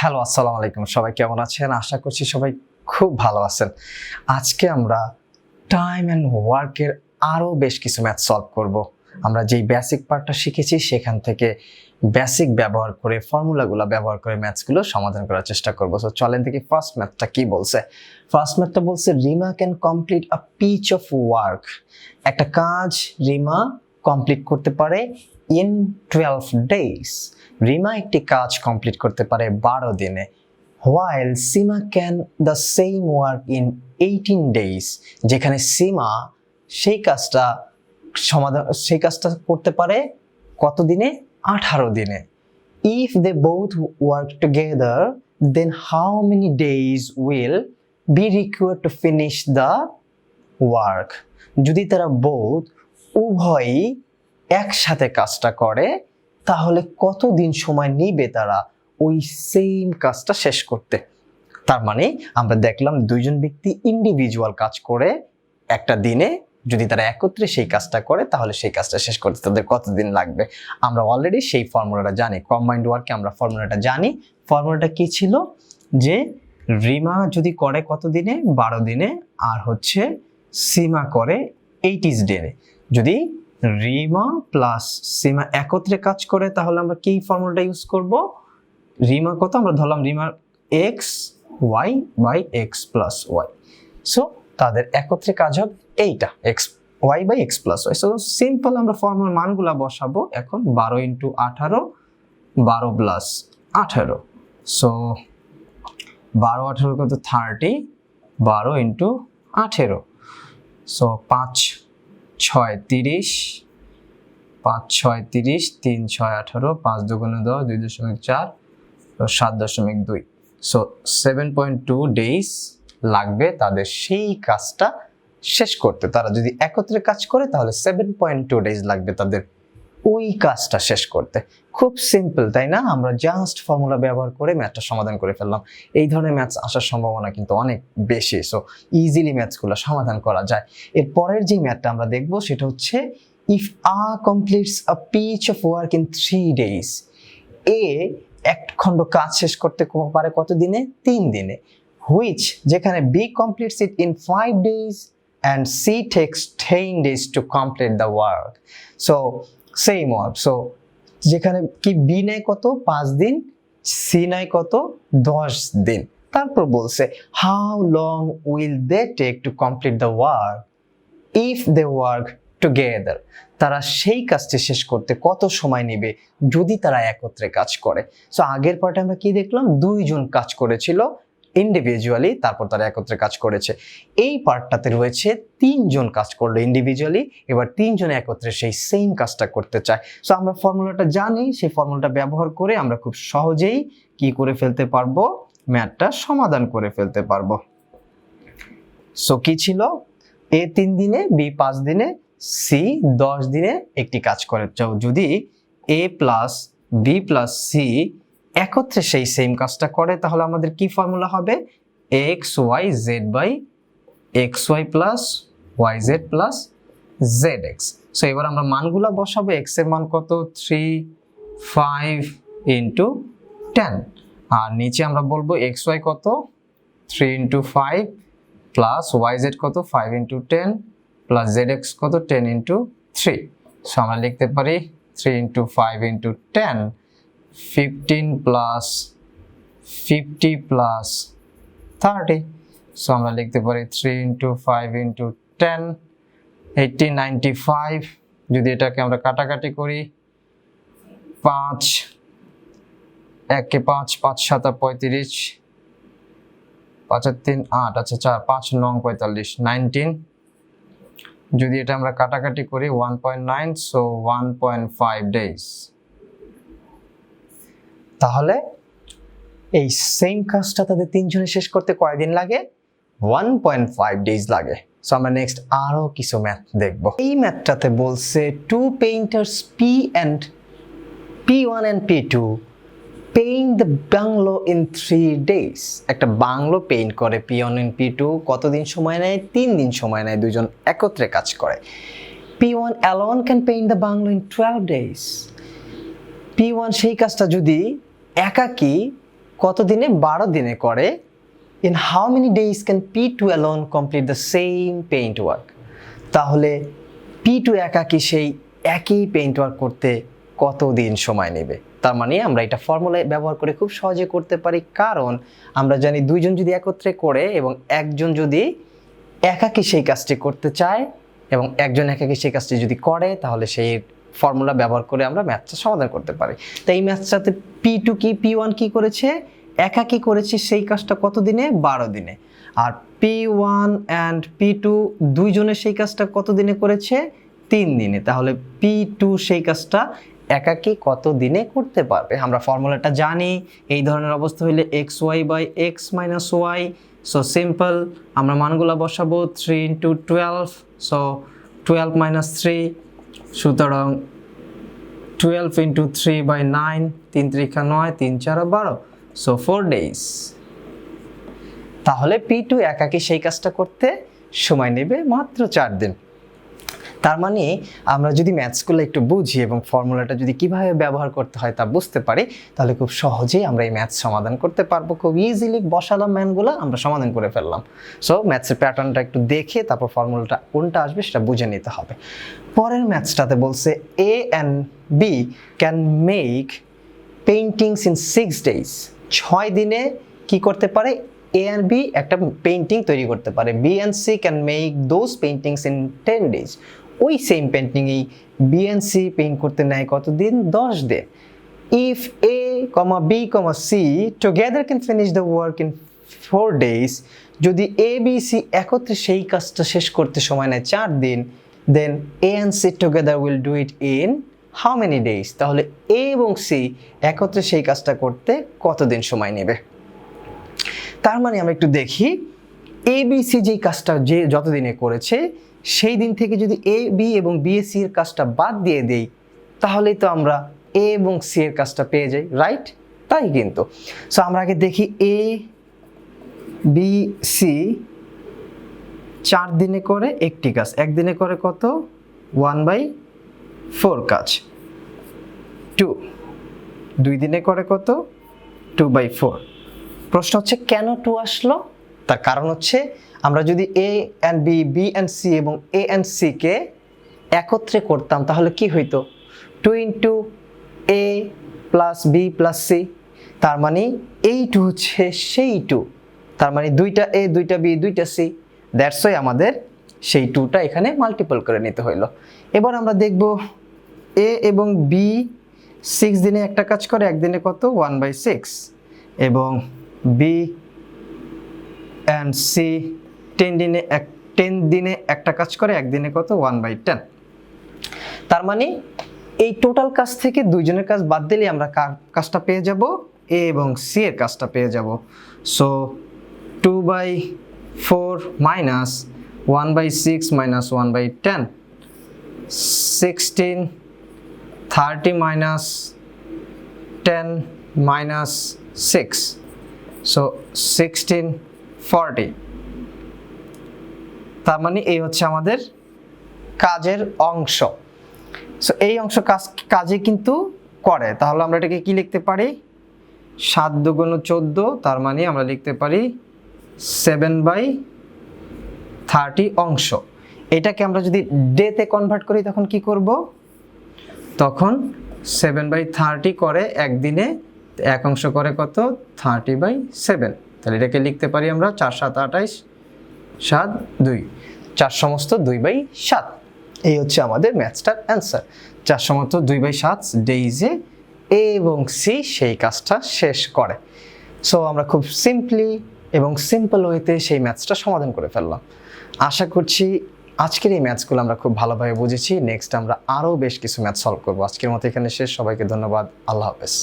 Hello, আসসালামু আলাইকুম। সবাই কেমন আছেন? আশা করছি সবাই খুব ভালো আছেন। আজকে আমরা টাইম অ্যান্ড ওয়ার্কের আরও বেশ কিছু ম্যাথ সলভ করব। আমরা যেই বেসিক পার্টটা শিখেছি সেখান থেকে বেসিক ব্যবহার করে ফর্মুলাগুলো ব্যবহার করে ম্যাথসগুলো সমাধান করার চেষ্টা করব। সো চলেন দেখি ফার্স্ট ম্যাথটা কি বলছে। ফার্স্ট ম্যাথটা বলছে Rima can complete a piece of work. একটা কাজ রিমা কমপ্লিট করতে পারে ইন 12 ডেজ। রিমা একটি কাজ কমপ্লিট করতে পারে 12 দিনে। while Sima can the same work in 18 days. যেখানে সিমা সেই কাজটা করতে পারে কত দিনে? 18 দিনে। if they both work together then how many days will be required to finish the work? যদি তারা উভয়ই একসাথে কাজটা করে তাহলে কতদিন সময় নিবে তারা ওই সেম কাজটা শেষ করতে? তার মানে আমরা দেখলাম দুইজন ব্যক্তি ইন্ডিভিজুয়াল কাজ করে একটা দিনে যদি তারা একত্রে সেই কাজটা করে তাহলে সেই কাজটা শেষ করতে তাদের কতদিন লাগবে। আমরা অলরেডি সেই ফর্মুলাটা জানি, কম্বাইন্ড ওয়ার্কে আমরা ফর্মুলাটা জানি। ফর্মুলাটা কি ছিল? যে রিমা যদি করে কত দিনে? 12 দিনে। আর হচ্ছে সিমা করে 80 দিনে। যদি রিমা প্লাস সিমা একত্রে কাজ করে তাহলে আমরা কি ফর্মুলাটা ইউজ করব? রিমা কত? আমরা ধরলাম রিমার x y by x plus y. So তাদের একত্রে কাজ হবে এইটা, x y by x plus y. So simple আমরা ফর্মুলার মানগুলা বসাবো এখন। 12 ইন্টু 18, 12 প্লাস 18। সো 12 18 কত? 30। 12 ইন্টু 18। সো 5 6 30, 5 6 30, 3 6 18, 5 দুগুণে 10, 2.4, 7.2। সো 7.2 ডেজ লাগবে তাদের সেই কাজটা শেষ করতে। তারা যদি একত্রে কাজ করে তাহলে 7.2 ডেজ লাগবে তাদের ওই কাজটা শেষ করতে। খুব সিম্পল, তাই না? আমরা জাস্ট ফর্মুলা ব্যবহার করে ম্যাথটা সমাধান করে ফেললাম। এই ধরনের ম্যাথস আসার সম্ভাবনা কিন্তু অনেক বেশি। সো ইজিলি ম্যাথসগুলো সমাধান করা যায়। এর পরের যে ম্যাথটা আমরা দেখব সেটা হচ্ছে if A completes a piece of work in 3 days. A এক খণ্ড কাজ শেষ করতে পারে কত দিনে? 3 দিনে। হুইচ, যেখানে B completes it in 5 days and C takes 10 days to complete the work. So same work. So যেখানে কি বি নেয় কত? 5 দিন, সি নেয় কত? 10 দিন। তারপর বলছে how long will they take to complete the work if they work together? তারা সেই কাজটি শেষ করতে কত সময় নেবে যদি তারা একত্রে কাজ করে। সো আগের পার্টে আমরা কি দেখলাম? দুইজন কাজ করেছিল ইন্ডিভিজুয়ালি, তারপর তারা একত্রে কাজ করেছে। এই পার্টটাতে রয়েছে তিনজন কাজ করলো ইন্ডিভিজুয়ালি, এবার তিনজন একত্রে সেই সেম কাজটা করতে চায়। সো আমরা ফর্মুলাটা জানি, সেই ফর্মুলাটা ব্যবহার করে আমরা খুব সহজেই কি করে ফেলতে পারবো? ম্যাথটা সমাধান করে ফেলতে পারবো। সো কি ছিল? এ 3 দিনে, বি 5 দিনে, সি 10 দিনে একটি কাজ করে। যদি এ প্লাস বি প্লাস সি একত্রে সেই সেম কাজটা করে তাহলে আমাদের কি ফর্মুলা হবে? X y z by x y plus y z plus z x. So এবার আমরা মানগুলা বসাবো। এক্স এর মান কত? 3 5 ইন্টু 10। আর নিচে আমরা বলবো এক্স ওয়াই কত? 3 ইন্টু 5 প্লাস ওয়াই জেড কত? 5 ইন্টু 10 প্লাস জেড এক্স কত? 10 ইন্টু 3। সো আমরা লিখতে পারি 3 into 5 into 10, 15 plus 50 plus 30। So আমরা লিখতে পারি 3 ইন্টু 5 ইন্টু 10, 80 95। যদি এটাকে আমরা কাটাকাটি করি 5 1 5 5 7 35, 5 3 8, আচ্ছা 4 5 9 45 19। যদি এটা আমরা কাটাকাটি করি 1.9, সো 1.5 ডেজ। তাহলে এই সেম কাজটা তাদের তিনজনে শেষ করতে কয়দিন লাগে? 1.5 ডেজ লাগে। সো আমরা নেক্সট আরো কিছু ম্যাথ দেখব। এই ম্যাথটাতে বলছে two painters P1 and P2 paint the bungalow in 3 days. একটা বাংলো পেইন্ট করে P1 and P2 কতদিন সময় নেয়? 3 দিন সময় নেয়। দুইজন একত্রে কাজ করে। P1 alone can paint the bungalow in 12 days. P1 সেই কাজটা যদি একাকী কত দিনে? 12 দিনে করে। In how many days can P2 alone complete the same paint work? তাহলে P2 একাকী সেই একই পেইন্ট ওয়ার্ক করতে কত দিন সময় নেবে? তার মানে আমরা এটা ফর্মুলায় ব্যবহার করে খুব সহজে করতে পারি, কারণ আমরা জানি দুইজন যদি একত্রে করে এবং একজন যদি একাকী সেই কাজটি করতে চায় এবং একজন একাকী সেই কাজটি যদি করে, তাহলে সেই ফর্মুলা ব্যবহার করে আমরা ম্যাথটা সমাধান করতে পারি। তাই এই ম্যাথটাতে P2 কি P1 কি করেছে? একাকী করেছে সেই কাজটা কত দিনে? 12 দিনে। আর P1 অ্যান্ড P2 দুইজনের সেই কাজটা কত দিনে করেছে? 3 দিনে। তাহলে P2 সেই কাজটা একাকী কত দিনে করতে পারবে? আমরা ফর্মুলাটা জানি, এই ধরনের অবস্থা হইলে xy by x minus y. So simple, আমরা মানগুলো বসাবো 3 × 12, সো 12 মাইনাস 3, সুতরাং 12 × 3/9, 3 × 3 = 9, 3 × 4 = 12, সো 4 days। তাহলে P2 একাকী সেই কাজটা করতে সময় নেবে মাত্র 4 দিন। তার মানে আমরা যদি ম্যাথসগুলো একটু বুঝি এবং ফর্মুলাটা যদি কিভাবে ব্যবহার করতে হয় তা বুঝতে পারি, তাহলে খুব সহজেই আমরা এই ম্যাথস সমাধান করতে পারবো। খুব ইজিলি বসালাম ম্যানগুলো, আমরা সমাধান করে ফেললাম। সো ম্যাথসের প্যাটার্নটা একটু দেখে তারপর ফর্মুলাটা কোনটা আসবে সেটা বুঝে নিতে হবে। পরের ম্যাথসটাতে বলছে A and B can make paintings in 6 days। 6 দিনে কি করতে পারে? A and B একটা পেইন্টিং তৈরি করতে পারে। B and C can make those paintings in 10 days। ওই সেম পেইন্টিংই B and C পেইন্ট করতে নেয় কতদিন? 10 দিন। If A, B, C together can finish the work in 4 days, যদি A, B, C একত্রে সেই কাজটা শেষ করতে সময় নেয় 4 দিন, then A and C together will do it in how many days? তাহলে A এবং C একত্রে সেই কাজটা করতে কতদিন সময় নেবে? তার মানে আমরা একটু দেখি, A, B, C যেই কাজটা যে যতদিনে করেছে সেই দিন থেকে যদি A, B এবং B, C এর কাজটা বাদ দিয়ে দেই, তাহলেই তো আমরা A এবং C এর কাজটা পেয়ে যাই, রাইট? তাই কিন্তু। সো আমরা আগে দেখি A, B, C 4 দিনে করে একটি কাজ, একদিনে করে কত? 1/4 কাজ। 2 দিনে করে কত? 2/4। প্রশ্ন হচ্ছে কেন 2 আসলো? তার কারণ হচ্ছে আমরা যদি A and B, B and C এবং A and C কে একত্রে করতাম তাহলে কি হইতো? 2 × A plus B plus C। তার মানে এই 2 হচ্ছে সেই 2। তার মানে 2টা A, 2টা B, 2টা C। দ্যাটস ওয়াই আমাদের সেই 2টা এখানে মাল্টিপল করে নিতে হইলো। এবার আমরা দেখব A এবং B 6 দিনে একটা কাজ করে, একদিনে কত? 1/6। এবং B and C 10 দিনে একটা কাজ করে, একদিনে কত? 1/10। তার মানে এই টোটাল কাজ থেকে দুইজনের কাজ বাদ দিলে আমরা কাজটা পেয়ে যাব? A এবং C এর কাজটা পেয়ে যাব। So 2/4 minus 1/6 minus 1/10, 16, 30 minus 10 minus 6, so 16, 40। তার মানে এই হচ্ছে আমাদের কাজের অংশ। সো এই অংশ কাজে কিন্তু করে, তাহলে আমরা এটাকে কি লিখতে পারি? 7 × 2 = 14, তার মানে আমরা লিখতে পারি 7/30 অংশ। এটাকে আমরা যদি ডেতে কনভার্ট করি তখন কি করব? তখন 7/30 করে একদিনে, এক অংশ করে কত? 30/7। তাহলে এটাকে লিখতে পারি আমরা 4 × 7 = 28, 7, 2, 4 সমস্ত 2/7। এই হচ্ছে আমাদের ম্যাথসটার অ্যান্সার। 4 সমস্ত 2/7 ডেইজে A এবং C সেই কাজটা শেষ করে। সো আমরা খুব সিম্পলি এবং সিম্পল ওয়েতে সেই ম্যাথসটা সমাধান করে ফেললাম। আশা করছি আজকের এই ম্যাথসগুলো আমরা খুব ভালোভাবে বুঝেছি। নেক্সট আমরা আরও বেশ কিছু ম্যাথ সলভ করবো। আজকের মতো এখানে শেষ। সবাইকে ধন্যবাদ। আল্লাহ হাফেজ।